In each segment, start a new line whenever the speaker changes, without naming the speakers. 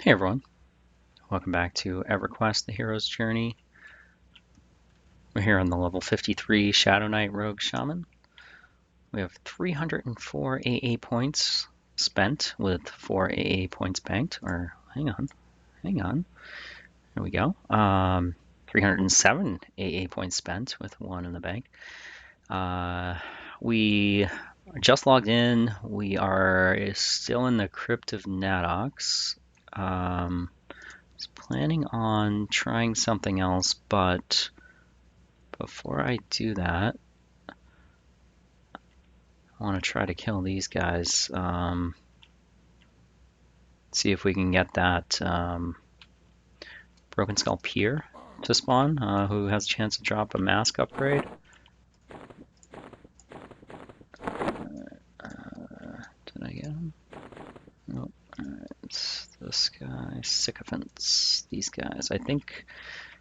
Hey everyone, welcome back to EverQuest, the hero's journey. We're here on the level 53 Shadowknight ROG Shaman. We have 304 AA points spent with 4 AA points banked, or hang on, there we go. 307 AA points spent with 1 in the bank. We just logged in. We are still in the Crypt of Nadox. Planning on trying something else, but before I do that, I want to try to kill these guys. See if we can get that Broken Skull Pier to spawn, who has a chance to drop a mask upgrade. Did I get him? Nope. Alright, it's this guy, Sycophants. These guys. I think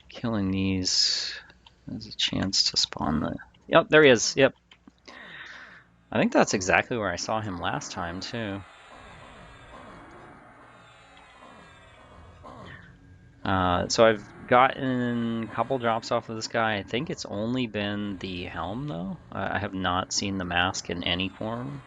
killing these has a chance to spawn the... Yep, there he is. Yep. I think that's exactly where I saw him last time, too. So I've gotten a couple drops off of this guy. I think it's only been the helm, though. I have not seen the mask in any form.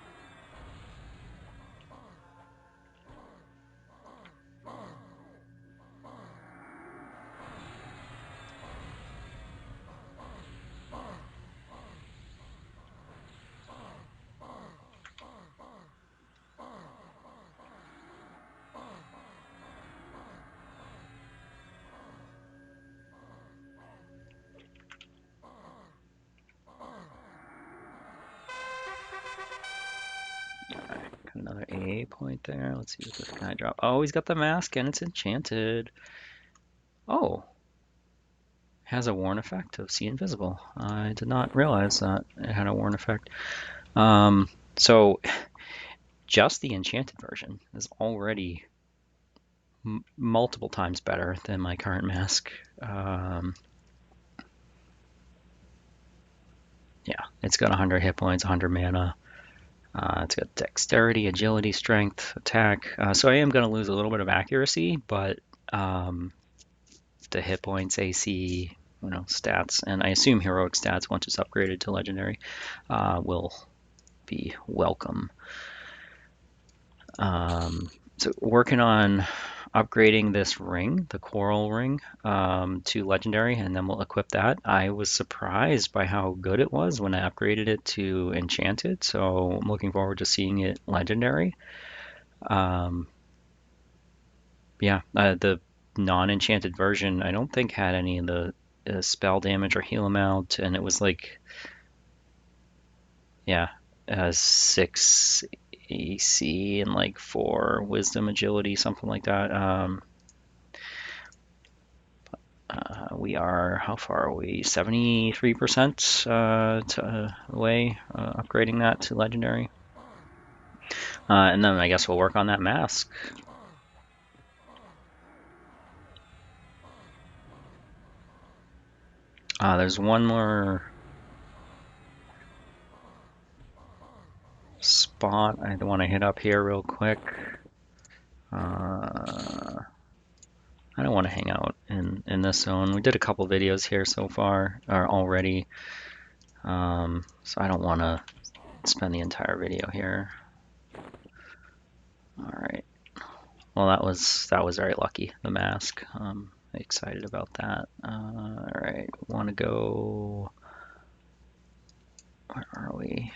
Another AA point there. Let's see what this guy dropped. Oh, he's got the mask and it's enchanted. Oh. Has a warn effect of See Invisible. I did not realize that it had a warn effect. So just the enchanted version is already multiple times better than my current mask. Yeah, it's got 100 hit points, 100 mana. It's got dexterity, agility, strength, attack. So I am going to lose a little bit of accuracy, but the hit points, AC, stats, and I assume heroic stats once it's upgraded to legendary will be welcome. So working on upgrading this ring, the coral ring, to legendary, and then we'll equip that. I was surprised by how good it was when I upgraded it to enchanted, so I'm looking forward to seeing it legendary. Yeah, the non-enchanted version I don't think had any of the spell damage or heal amount, and it was like, yeah, 6 AC and like 4 wisdom, agility, something like that. We are, how far are we? 73% away, upgrading that to legendary. And then I guess we'll work on that mask. There's one more spot I want to hit up here real quick. I don't want to hang out in this zone. We did a couple videos here so far, or already, so I don't want to spend the entire video here. All right. Well, that was very lucky. The mask. Excited about that. All right. We want to go. Where are we?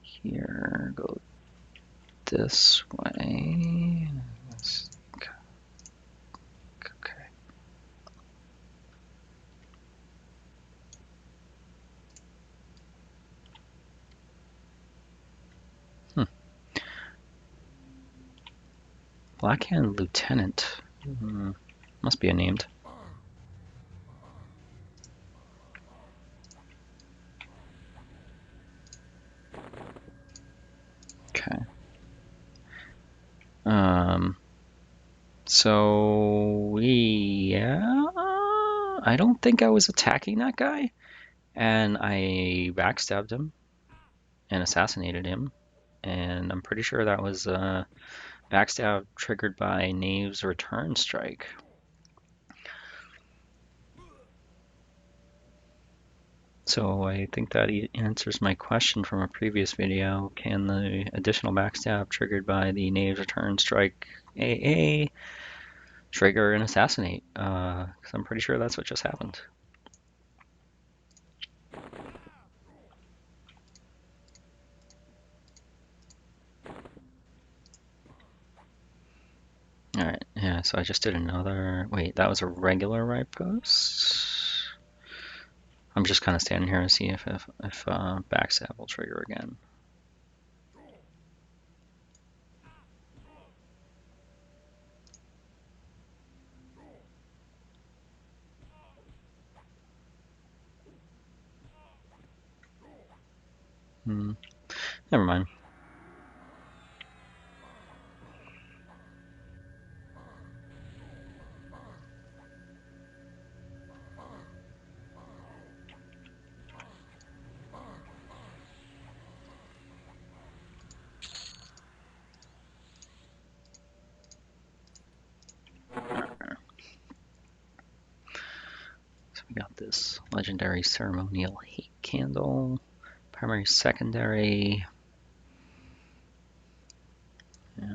Here. Go this way. Okay. Blackhand Lieutenant. Must be a named. Okay. So yeah, I don't think I was attacking that guy, and I backstabbed him and assassinated him, and I'm pretty sure that was Backstab triggered by Knave's return strike. So I think that answers my question from a previous video. Can the additional backstab triggered by the Knave's return strike AA trigger and assassinate? Because I'm pretty sure that's what just happened. Alright, yeah, so I just did another... Wait, that was a regular right post? I'm just kind of standing here to see if backstab will trigger again. Never mind. So we got this legendary ceremonial hate candle, primary, secondary. Yeah.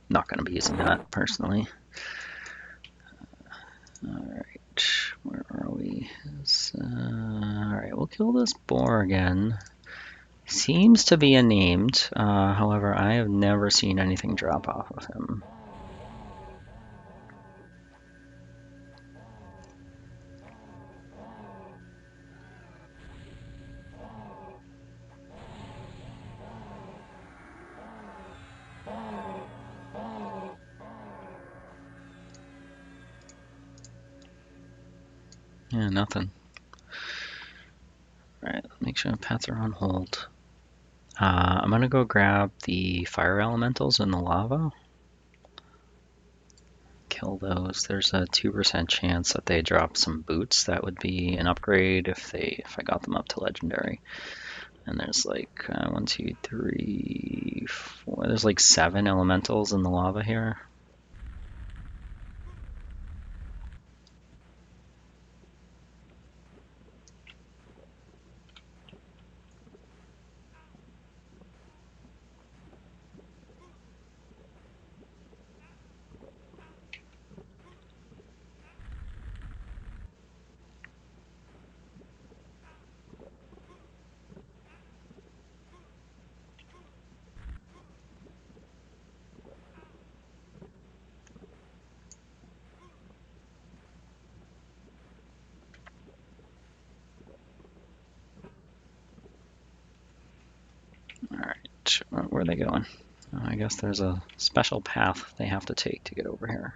Not going to be using that personally. Alright, where are we? Alright, we'll kill this boar again. Seems to be a named, however, I have never seen anything drop off of him. Yeah, nothing. Alright, make sure paths are on hold. I'm gonna go grab the fire elementals in the lava. Kill those. There's a 2% chance that they drop some boots. That would be an upgrade if I got them up to legendary. And there's like 1, 2, 3, 4. There's like 7 elementals in the lava here. Alright, where are they going? I guess there's a special path they have to take to get over here.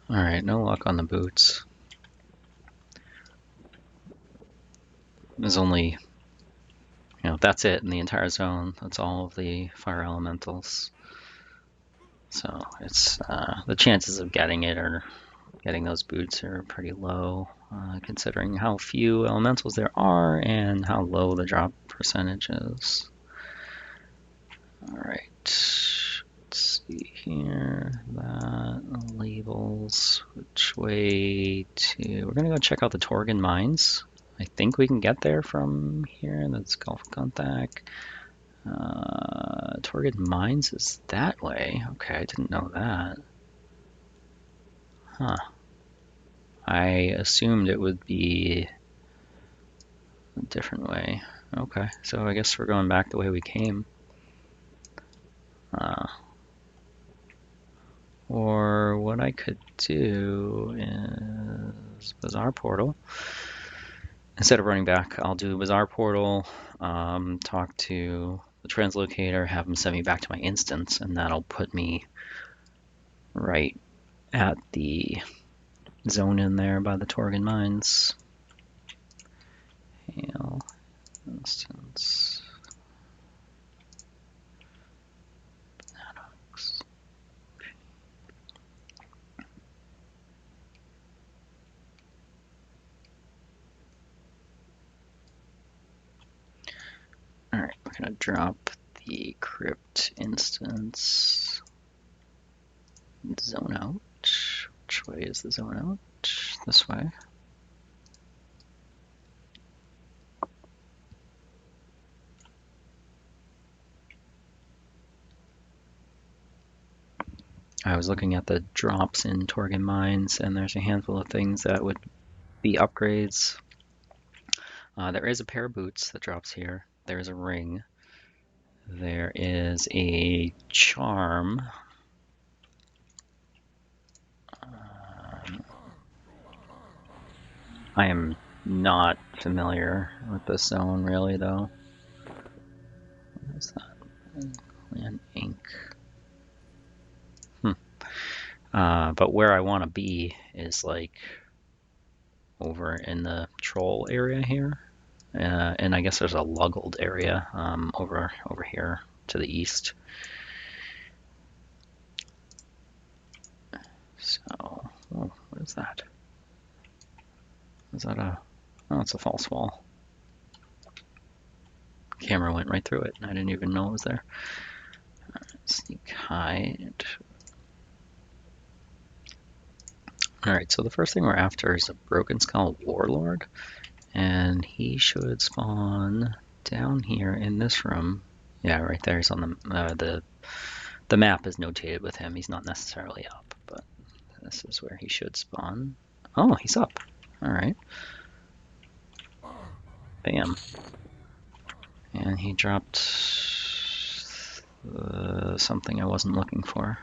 Alright, no luck on the boots. There's only, that's it in the entire zone. That's all of the fire elementals. So it's the chances of getting those boots are pretty low, considering how few elementals there are and how low the drop percentage is. Alright, let's see here, that labels, which way to, we're gonna go check out the Torgiran mines. I think we can get there from here, that's Gulf of Gunthak. Torgiran mines is that way, okay, I didn't know that. Huh. I assumed it would be a different way. Okay, so I guess we're going back the way we came. Or what I could do is Bazaar Portal. Instead of running back, I'll do Bazaar Portal, talk to the translocator, have him send me back to my instance, and that'll put me right at the zone in there by the Torgiran mines. Hail instance. Alright, we're gonna drop the crypt instance zone out. Which way is the zone out? This way. I was looking at the drops in Torgiran mines, and there's a handful of things that would be upgrades. There is a pair of boots that drops here. There's a ring. There is a charm. I am not familiar with this zone really, though. What is that? Clan Ink. But where I want to be is like over in the troll area here. And I guess there's a Luggled area over here to the east. So, oh, what is that? Is that a... Oh, it's a false wall. Camera went right through it, and I didn't even know it was there. Sneak hide. Alright, so the first thing we're after is a Broken Skull Warlord, and he should spawn down here in this room. Yeah, right there. He's on the map is notated with him. He's not necessarily up, but this is where he should spawn. Oh, he's up. Alright. Bam. And he dropped something I wasn't looking for.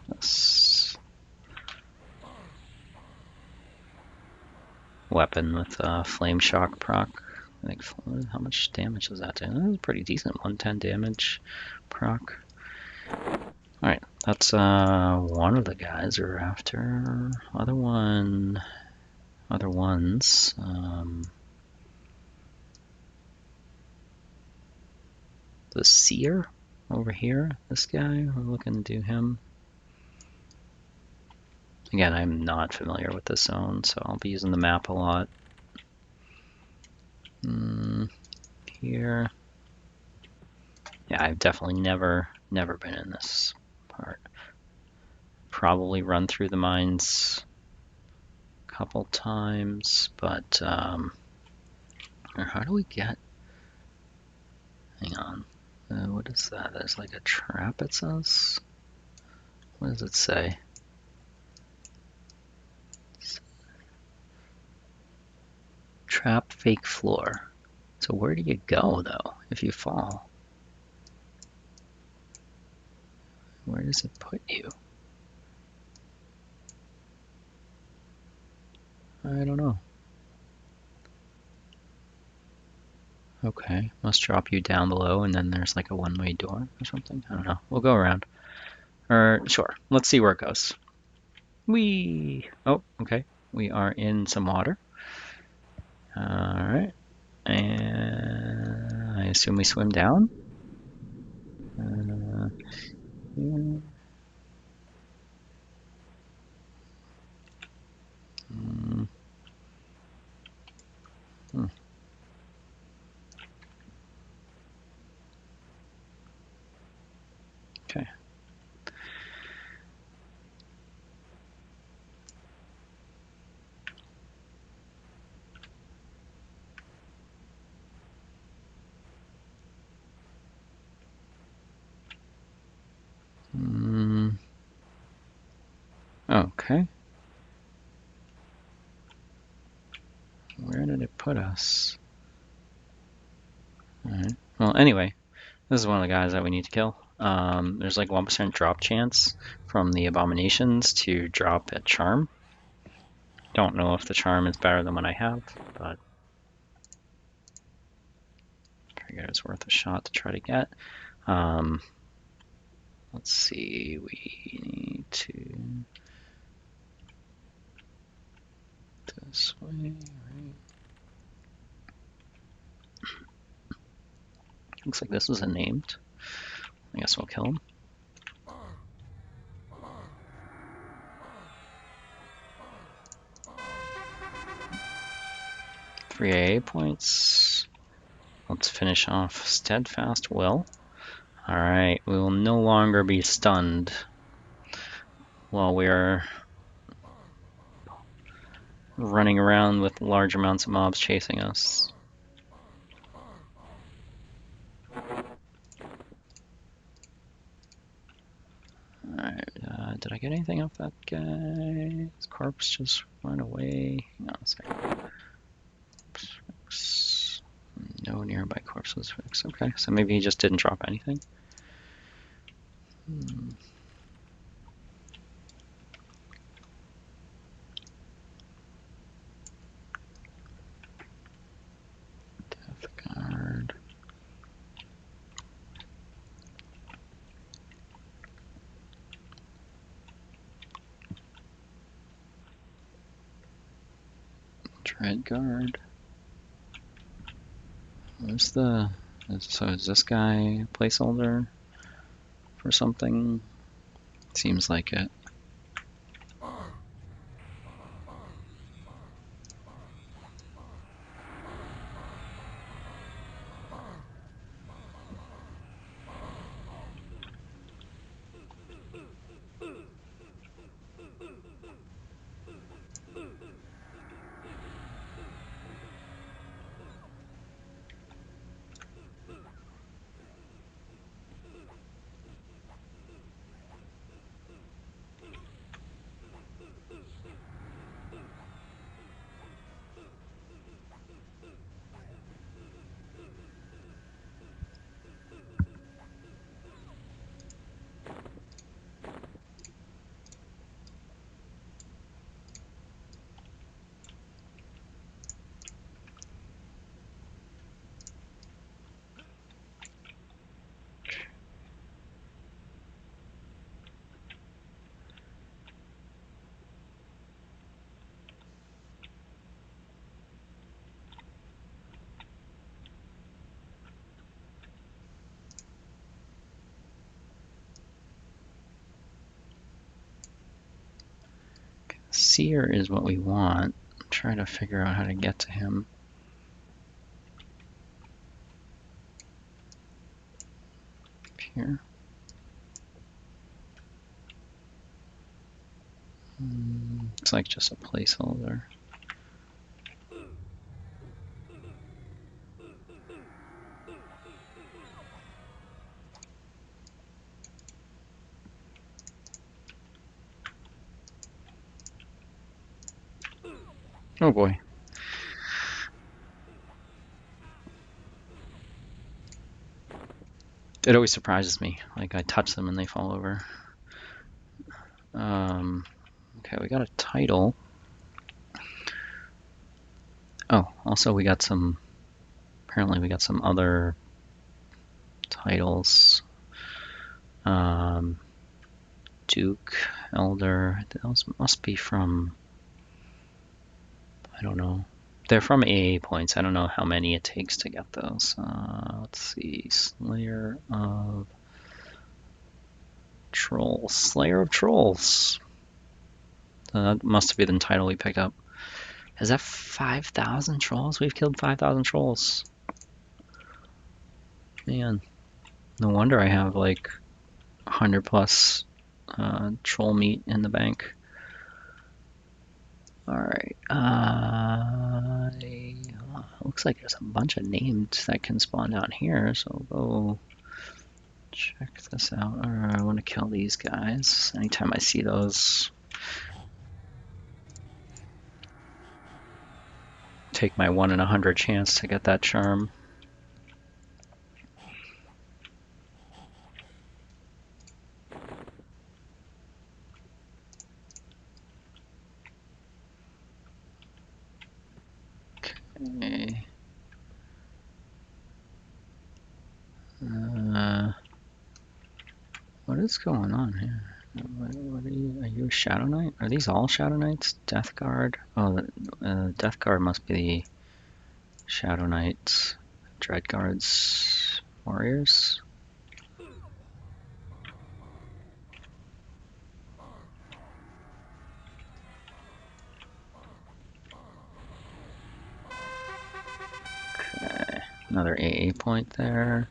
This weapon with flame shock proc. I think, how much damage does that do? That was pretty decent. 110 damage proc. Alright, that's one of the guys we're after. Other ones. The Seer over here. This guy, we're looking to do him. Again, I'm not familiar with this zone, so I'll be using the map a lot. Here. Yeah, I've definitely never been in this part. Probably run through the mines a couple times, but how do we get... Hang on. What is that? There's like a trap, it says? What does it say? Trap fake floor. So where do you go, though, if you fall? Where does it put you? I don't know. Okay, must drop you down below, and then there's like a one-way door or something. I don't know. We'll go around. Or, sure. Let's see where it goes. Whee! Oh, okay. We are in some water. Alright. And I assume we swim down? Yeah. Okay. Okay. Where did it put us? Alright. Well, anyway, this is one of the guys that we need to kill. there's like 1% drop chance from the abominations to drop a charm. Don't know if the charm is better than what I have, but I figured it's worth a shot to try to get. Let's see, we need to this way, right? Looks like this is a named. I guess we'll kill him. 3 AA points. Let's finish off Steadfast Will. Alright, we will no longer be stunned while we're running around with large amounts of mobs chasing us. Alright, did I get anything off that guy? His corpse just went away. Hang on a second. Oops. No nearby corpse was fixed. Okay, so maybe he just didn't drop anything. Death Guard. Dread Guard. Where's the... So is this guy a placeholder for something? Seems like it. Seer is what we want. I'm trying to figure out how to get to him. Up here. Looks like just a placeholder. Oh boy. It always surprises me. Like I touch them and they fall over. Okay, we got a title. Oh, also we got some, apparently we got some other titles. Duke, Elder, those must be from, I don't know. They're from AA points. I don't know how many it takes to get those. Let's see, Slayer of Trolls. Slayer of Trolls. That must be the title we picked up. Is that 5,000 trolls? We've killed 5,000 trolls. Man, no wonder I have like 100 plus troll meat in the bank. Alright, looks like there's a bunch of names that can spawn down here, so we'll go check this out. I want to kill these guys. Anytime I see those, take my 1 in 100 chance to get that charm. What is going on here? What are you a Shadowknight? Are these all Shadowknights? Death Guard? Oh, Death Guard must be the Shadowknights. Dread Guards, Warriors? Okay, another AA point there.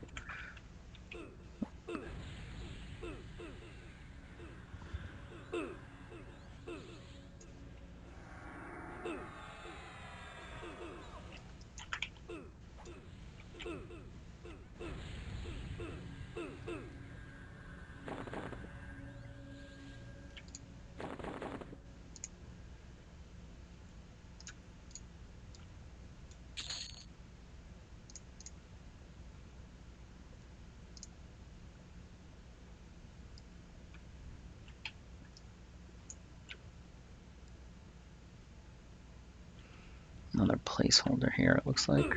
Another placeholder here, it looks like.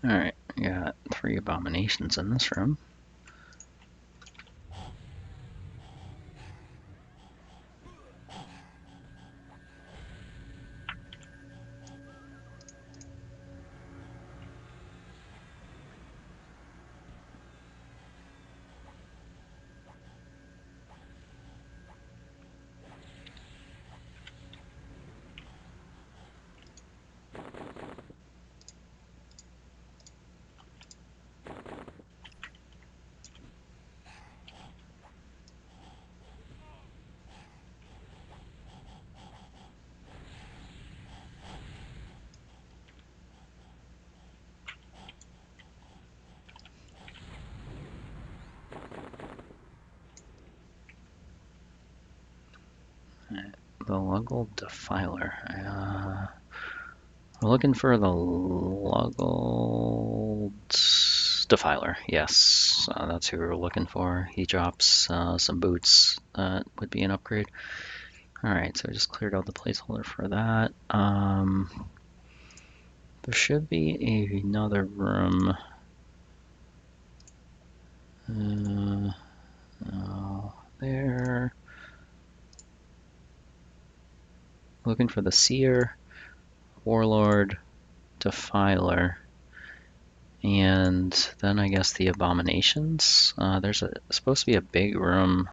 Alright, we got 3 abominations in this room. The Luggle Defiler. We're looking for the Luggle Defiler. Yes, that's who we're looking for. He drops some boots. That would be an upgrade. Alright, so I just cleared out the placeholder for that. There should be another room. There. Looking for the Seer, Warlord, Defiler, and then I guess the Abominations. There's supposed to be a big room.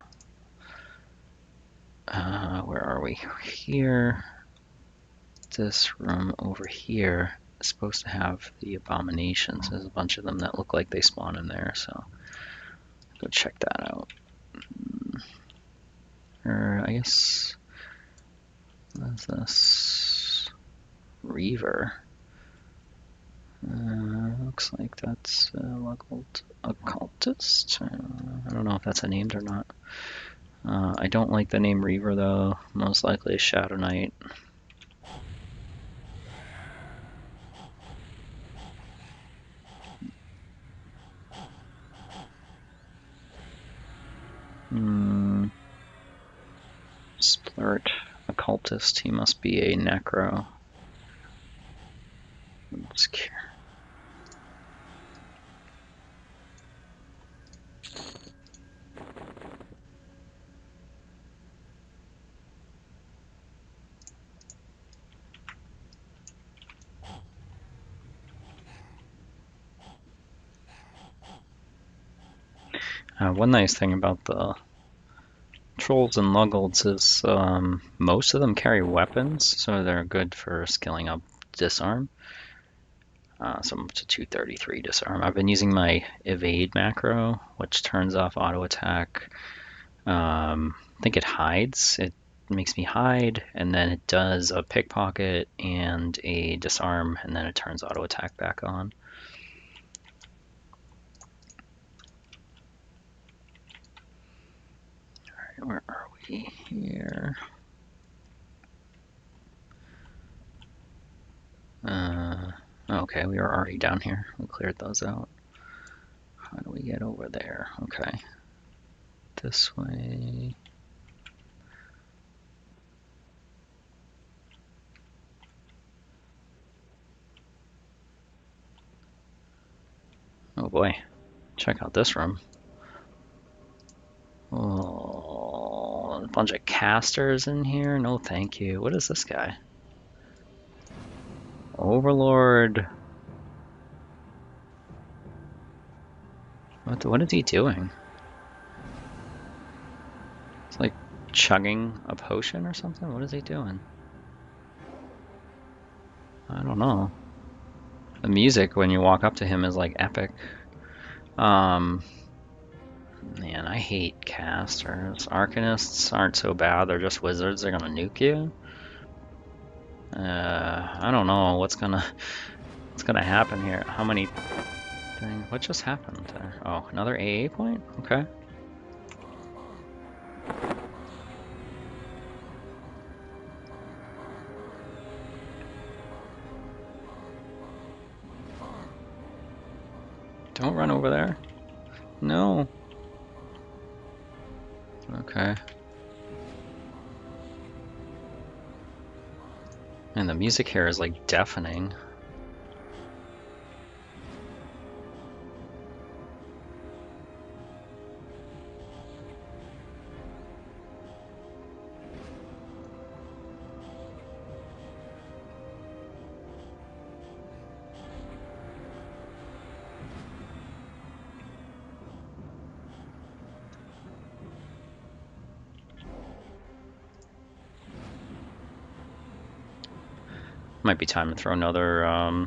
Where are we? Here. This room over here is supposed to have the Abominations. There's a bunch of them that look like they spawn in there, so go check that out. Or I guess, what is this? Reaver. Looks like that's a occultist. I don't know if that's a named or not. I don't like the name Reaver though. Most likely a Shadowknight. Splurt, occultist. He must be a necro. Obscure. One nice thing about the Trolls and Luggles is most of them carry weapons, so they're good for skilling up disarm. So I'm up to 233 disarm. I've been using my evade macro, which turns off auto attack. I think it hides. It makes me hide, and then it does a pickpocket and a disarm, and then it turns auto attack back on. All right, where are we here? Okay, we were already down here. We cleared those out. How do we get over there? Okay. This way. Oh boy. Check out this room. Oh, a bunch of casters in here? No thank you. What is this guy? Overlord. What is he doing? It's like chugging a potion or something? What is he doing? I don't know. The music when you walk up to him is like epic. Man, I hate casters. Arcanists aren't so bad. They're just wizards. They're gonna nuke you. I don't know what's gonna happen here. How many things? What just happened there? Oh, another AA point? Okay. Don't run over there. No. Okay. And the music here is like deafening. Might be time to throw another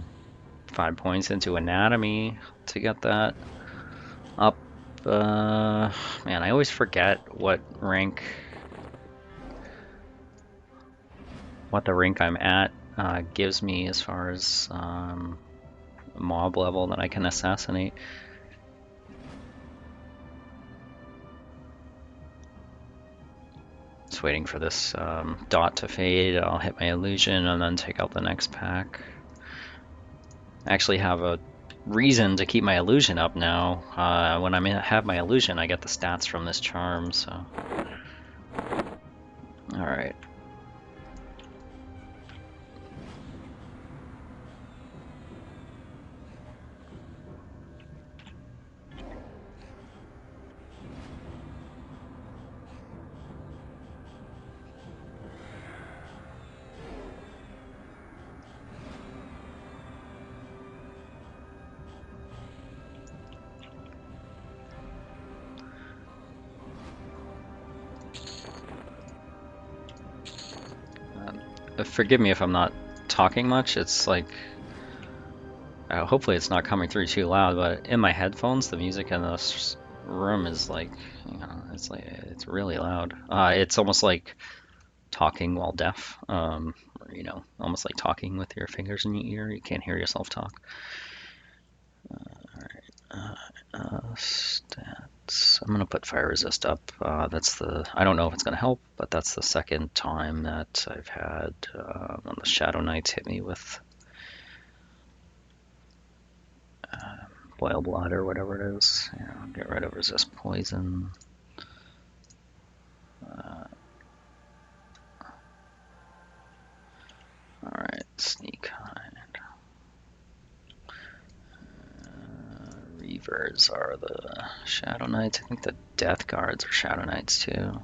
5 points into anatomy to get that up. Man, I always forget what the rank I'm at gives me as far as mob level that I can assassinate. Just waiting for this dot to fade. I'll hit my illusion and then take out the next pack. I actually have a reason to keep my illusion up now. When I have my illusion, I get the stats from this charm, so. Alright. Forgive me if I'm not talking much. It's like, hopefully it's not coming through too loud, but in my headphones, the music in this room is like, it's really loud. It's almost like talking while deaf, or, almost like talking with your fingers in your ear. You can't hear yourself talk. Stats. I'm gonna put fire resist up. I don't know if it's gonna help, but that's the second time that I've had one of the Shadowknights hit me with boil blood or whatever it is. I'll get rid of resist poison. Alright, sneak hide. Reavers are the Shadowknights. I think the Death Guards are Shadowknights too.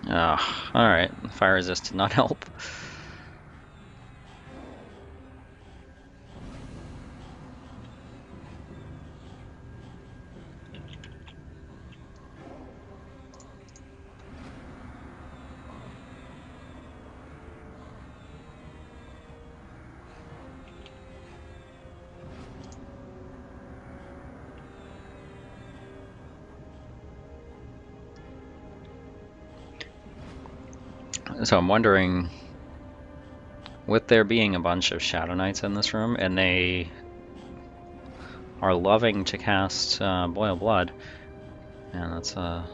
Alright. Fire resist did not help. So I'm wondering, with there being a bunch of Shadowknights in this room, and they are loving to cast Boil Blood, and that's a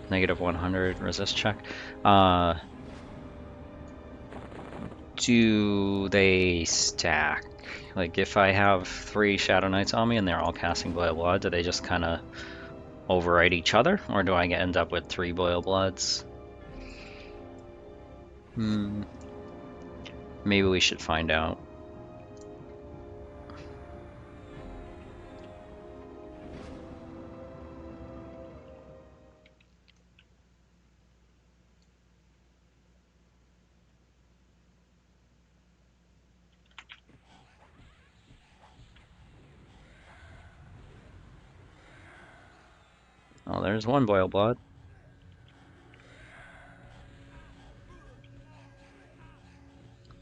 negative 100 resist check. Do they stack? Like, if I have 3 Shadowknights on me and they're all casting Boil Blood, do they just kind of override each other, or do I end up with 3 Boil Bloods? Maybe we should find out. Oh, there's one Boil Blood.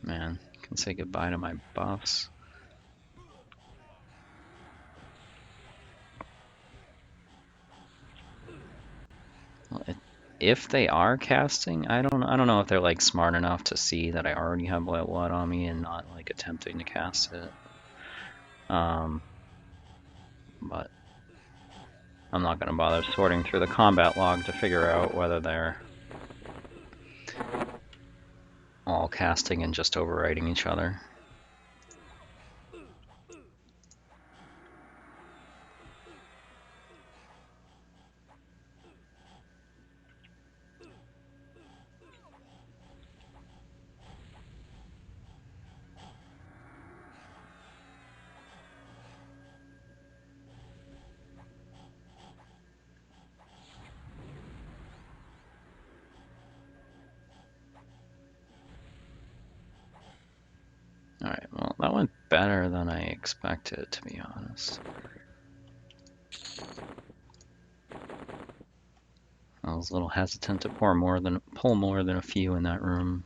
Man, can say goodbye to my buffs. Well, if they are casting, I don't know if they're like smart enough to see that I already have Boil Blood on me and not like attempting to cast it. But I'm not gonna bother sorting through the combat log to figure out whether they're all casting and just overriding each other. Alright, well, that went better than I expected, to be honest. I was a little hesitant to pull more than a few in that room.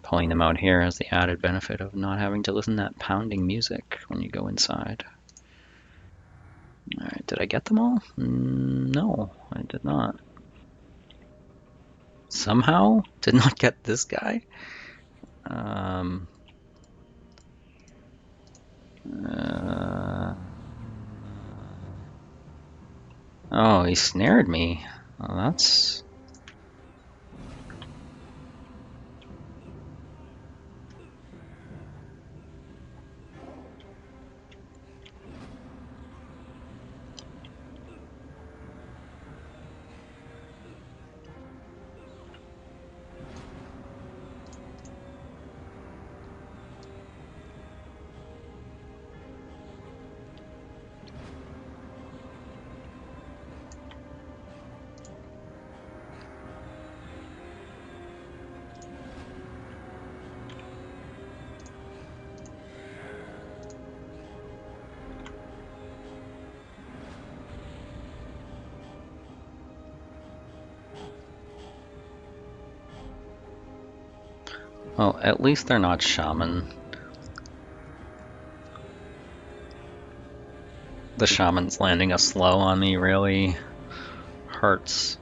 Pulling them out here has the added benefit of not having to listen to that pounding music when you go inside. Alright, did I get them all? No, I did not. Somehow did not get this guy. Oh, he snared me. Well, that's... Well, at least they're not Shaman. The Shaman's landing a slow on me really hurts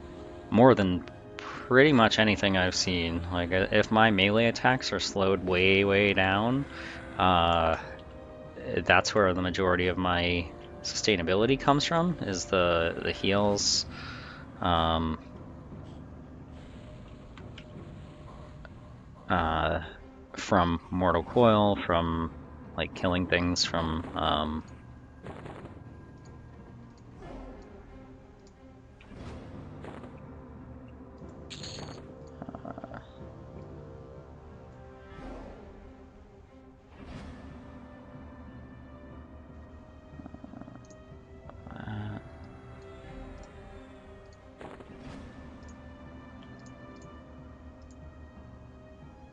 more than pretty much anything I've seen. Like, if my melee attacks are slowed way down, that's where the majority of my sustainability comes from, is the heals. From Mortal Coil, from like killing things from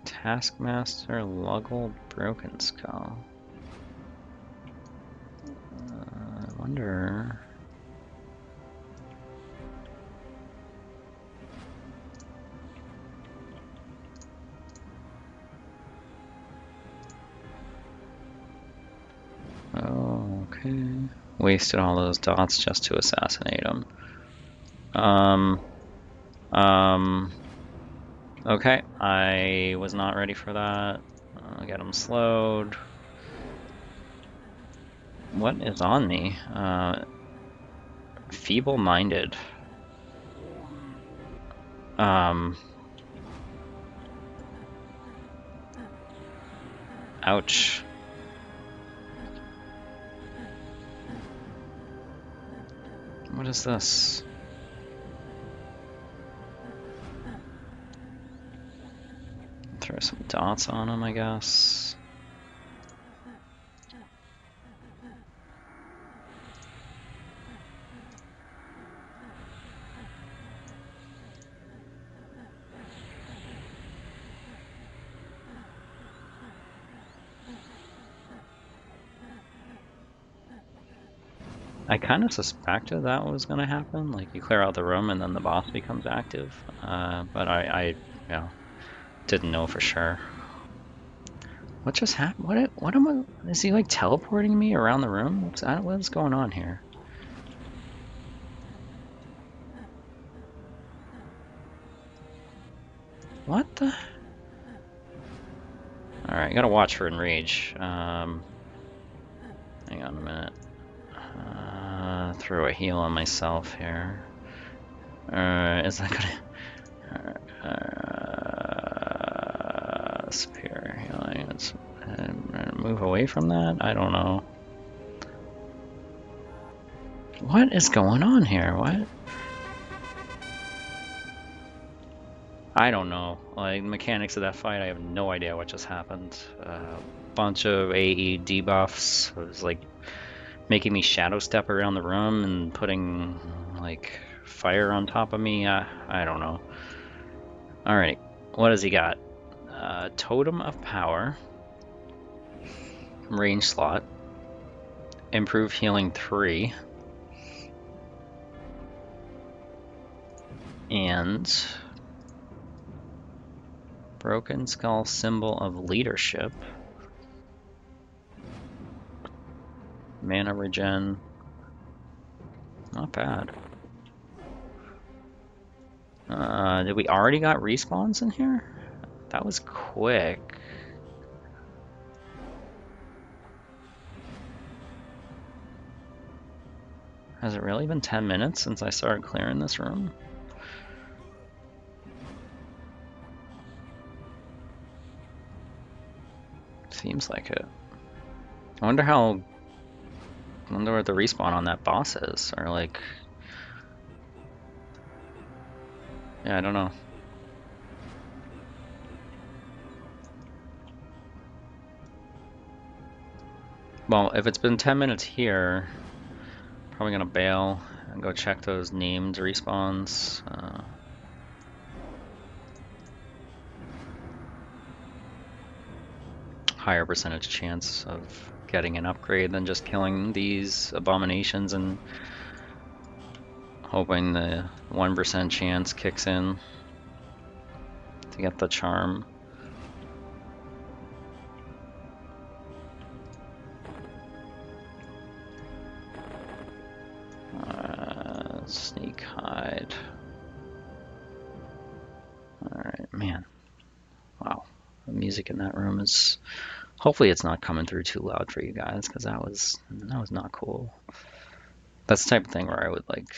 Taskmaster, Luggle, Broken Skull. I wonder... Oh, okay. Wasted all those dots just to assassinate him. Okay, I was not ready for that. I'll get him slowed. What is on me? Feeble-minded. Ouch. What is this? Throw some dots on him, I guess. I kind of suspected that was going to happen. Like, you clear out the room and then the boss becomes active. But I didn't know for sure. What just happened? What am I? Is he like teleporting me around the room? What's going on here? What the? Alright, I gotta watch for enrage. Hang on a minute. Throw a heal on myself here. Is that gonna... Superior healing. Move away from that? I don't know. What is going on here? What? I don't know. Like, the mechanics of that fight, I have no idea what just happened. Bunch of AE debuffs. It was like making me shadow step around the room and putting like fire on top of me. I don't know. Alright, what has he got? Totem of Power. Range slot. Improve healing 3. And Broken Skull Symbol of Leadership. Mana regen. Not bad. Did we already got respawns in here? That was quick. Has it really been 10 minutes since I started clearing this room? Seems like it. I wonder what the respawn on that boss is, or like... Yeah, I don't know. Well, if it's been 10 minutes here, probably gonna bail and go check those named respawns. Higher percentage chance of getting an upgrade than just killing these abominations and hoping the 1% chance kicks in to get the charm. Sneak hide. Alright, man. Wow. The music in that room is... Hopefully it's not coming through too loud for you guys, because that was not cool. That's the type of thing where I would like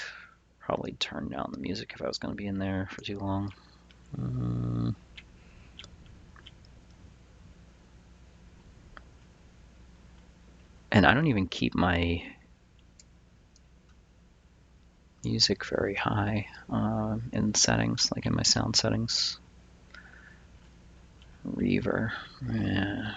probably turn down the music if I was going to be in there for too long. And I don't even keep my music very high in settings, like in my sound settings. Reaver, yeah.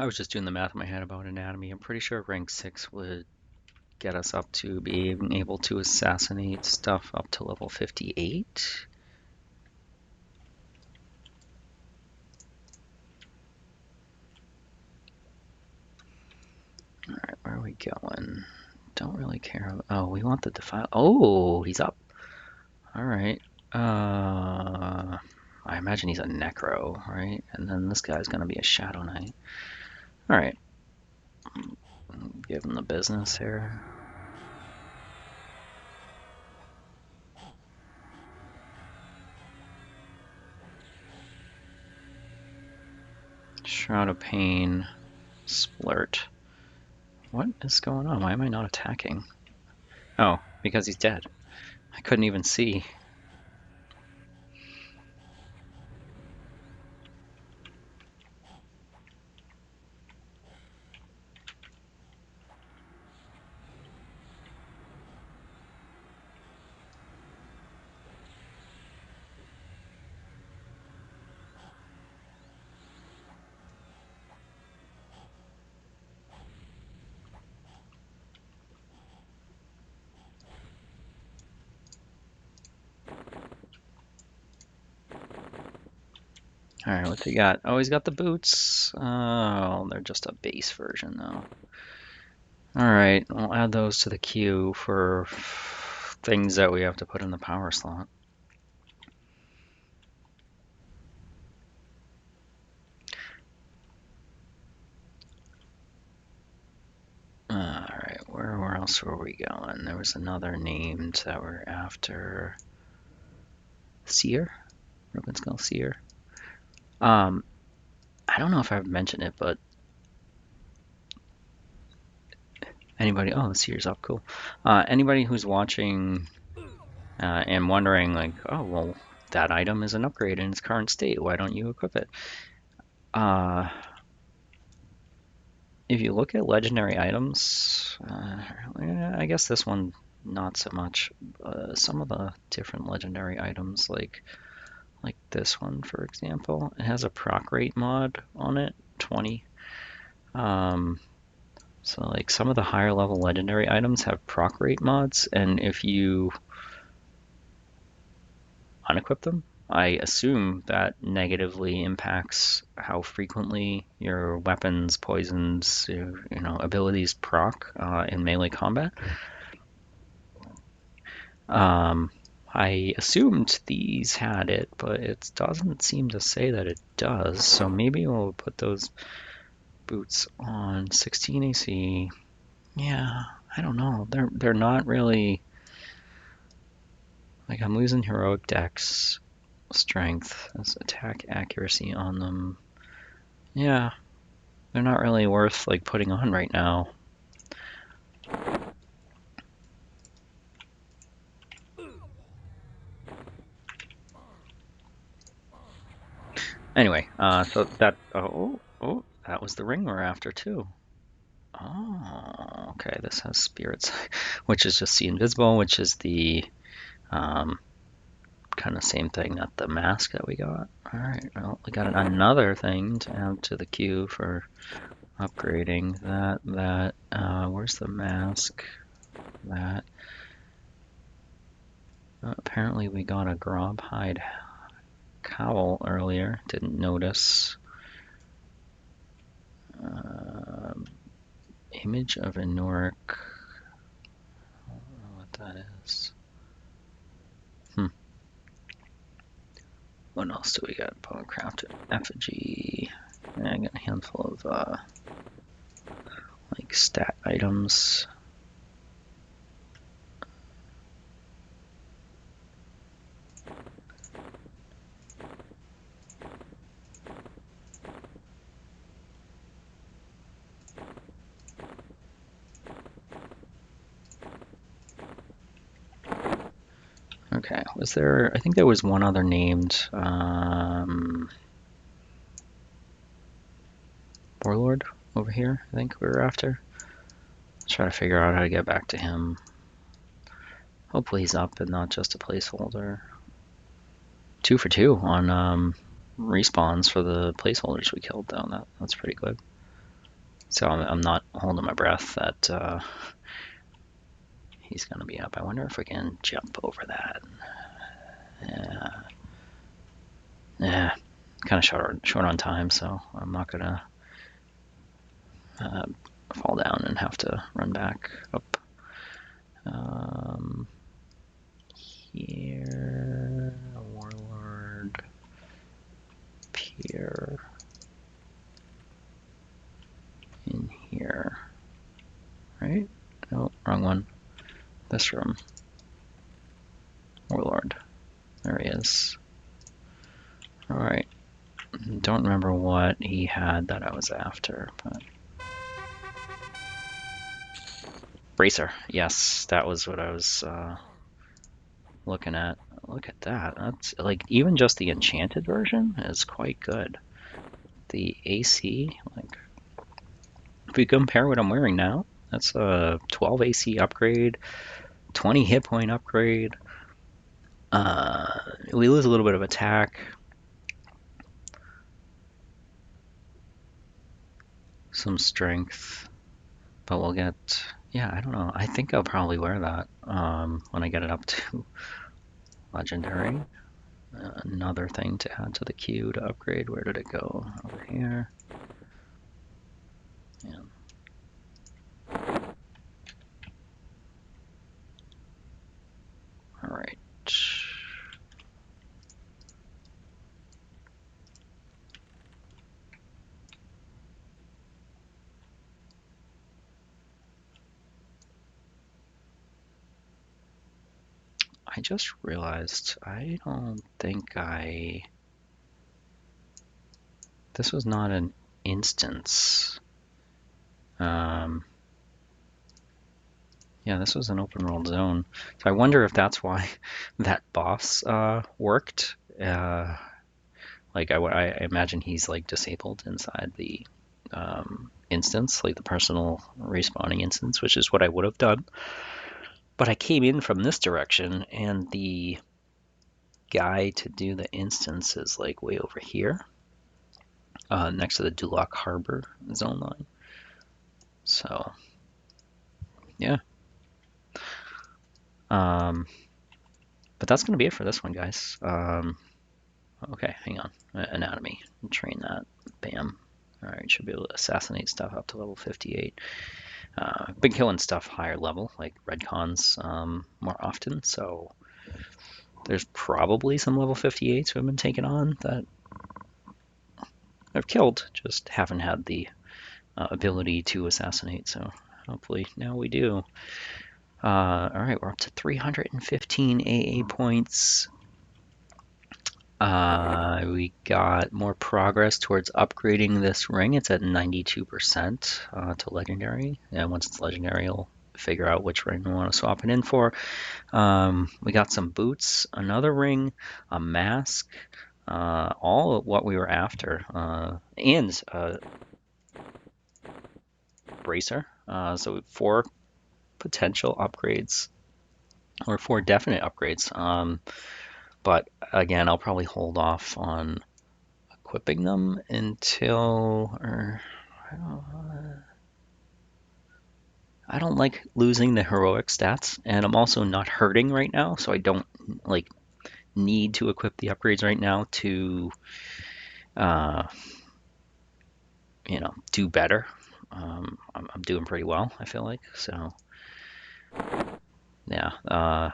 I was just doing the math in my head about anatomy. I'm pretty sure rank 6 would get us up to being able to assassinate stuff up to level 58. Alright, where are we going? Don't really care. Oh, we want the defile. Oh, he's up. Alright. I imagine he's a necro, right? And then this guy's gonna be a Shadowknight. Alright. Give him the business here. Shroud of Pain. Splurt. What is going on? Why am I not attacking? Oh, because he's dead. I couldn't even see. Alright, what's he got? Oh, he's got the boots. Oh, they're just a base version, though. Alright, I'll add those to the queue for things that we have to put in the power slot. Alright, where else were we going? There was another named that we're after. Seer? Broken Skull Seer. I don't know if I've mentioned it, but anybody, oh, the Seer's up, cool. Anybody who's watching and wondering, like, oh, well, that item is an upgrade in its current state, why don't you equip it? If you look at legendary items, I guess this one not so much. Some of the different legendary items, like this one, for example, it has a proc rate mod on it, 20. So like some of the higher level legendary items have proc rate mods, and if you unequip them, I assume that negatively impacts how frequently your weapons, poisons, abilities proc in melee combat. I assumed these had it, but it doesn't seem to say that it does. So maybe we'll put those boots on 16 AC. Yeah, I don't know. They're not really, like, I'm losing heroic dex, strength, as attack accuracy on them. Yeah, they're not really worth like putting on right now. Anyway, so that that was the ring we're after too. Oh, okay. This has spirits, which is just the invisible, which is the kind of same thing that the mask that we got. All right, well, we got another thing to add to the queue for upgrading. Where's the mask? That. Apparently we got a grob hide cowl earlier. Didn't notice. Image of Enoric. I don't know what that is. What else do we got? Bone-crafted effigy. I got a handful of like stat items. Okay, was there, I think there was one other named Warlord over here, I think we were after. Let's try to figure out how to get back to him. Hopefully he's up and not just a placeholder. 2 for 2 on respawns for the placeholders we killed, though. That's pretty good. So I'm not holding my breath that he's going to be up. I wonder if we can jump over that. Yeah, kind of short on time, so I'm not going to fall down and have to run back up. Here, Warlord, Pier, in here, right? No, wrong one. This room. Warlord. There he is. Alright. Don't remember what he had that I was after, but... Bracer. Yes, that was what I was looking at. Look at that. That's like even just the enchanted version is quite good. The AC, like if we compare what I'm wearing now, that's a 12 AC upgrade, 20 hit point upgrade. We lose a little bit of attack. Some strength. But we'll get, yeah, I don't know. I think I'll probably wear that when I get it up to legendary. Another thing to add to the queue to upgrade. Where did it go? Over here. Yeah. All right. I just realized I don't think this was not an instance. Yeah, this was an open world zone. So I wonder if that's why that boss worked. Like I imagine he's like disabled inside the instance, like the personal respawning instance, which is what I would have done. But I came in from this direction, and the guy to do the instance is like way over here, next to the Duloc Harbor zone line. So, yeah. But that's going to be it for this one, guys. Okay, hang on. Anatomy. Train that. Bam. All right, should be able to assassinate stuff up to level 58. Been killing stuff higher level, like redcons, more often, so there's probably some level 58s who have been taken on that I've killed, just haven't had the ability to assassinate, so hopefully now we do. Alright, we're up to 315 AA points. We got more progress towards upgrading this ring. It's at 92% to legendary, and once it's legendary, we'll figure out which ring we want to swap it in for. We got some boots, another ring, a mask, all of what we were after, and bracer. So 4 potential upgrades, or 4 definite upgrades. But again, I'll probably hold off on equipping them until, I don't like losing the heroic stats, and I'm also not hurting right now, so I don't like need to equip the upgrades right now to do better. I'm doing pretty well, I feel like, so yeah,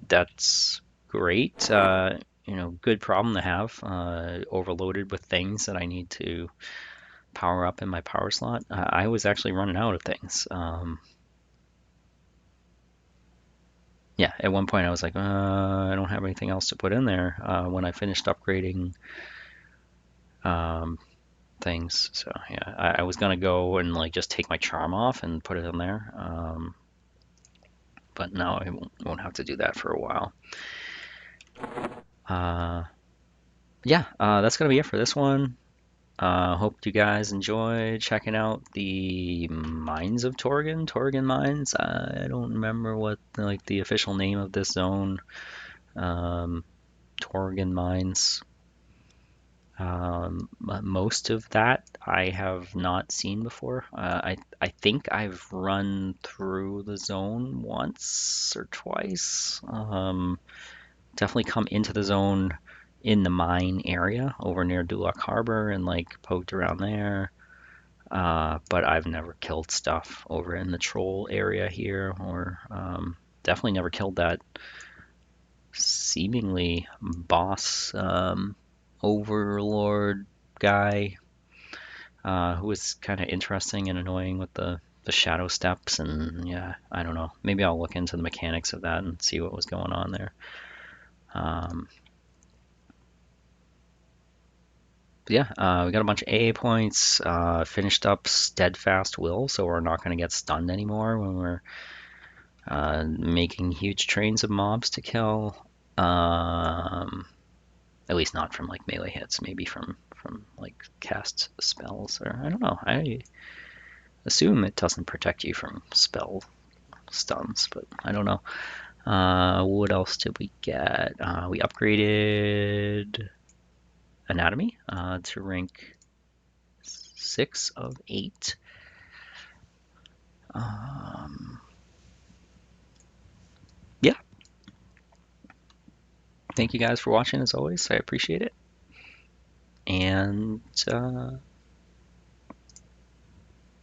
that's great. Good problem to have, overloaded with things that I need to power up in my power slot. I was actually running out of things. Yeah, at one point I was like, I don't have anything else to put in there when I finished upgrading things. So yeah, I was gonna go and like just take my charm off and put it in there, but now I won't have to do that for a while. Yeah, that's gonna be it for this one. Hope you guys enjoy checking out the mines of Torgiran mines. I don't remember what like the official name of this zone. Torgiran mines. Most of that I have not seen before. I think I've run through the zone once or twice. Definitely come into the zone in the mine area over near Duloc Harbor and like poked around there. But I've never killed stuff over in the troll area here, or definitely never killed that seemingly boss overlord guy who was kind of interesting and annoying with the shadow steps. And yeah, I don't know. Maybe I'll look into the mechanics of that and see what was going on there. But yeah, we got a bunch of AA points, finished up Steadfast Will, so we're not going to get stunned anymore when we're making huge trains of mobs to kill. At least not from like melee hits, maybe from like cast spells, or I don't know. I assume it doesn't protect you from spell stuns, but I don't know. What else did we get? We upgraded Anatomy to rank 6 of 8. Yeah, thank you guys for watching as always. I appreciate it. And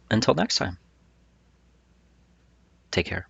until next time, take care.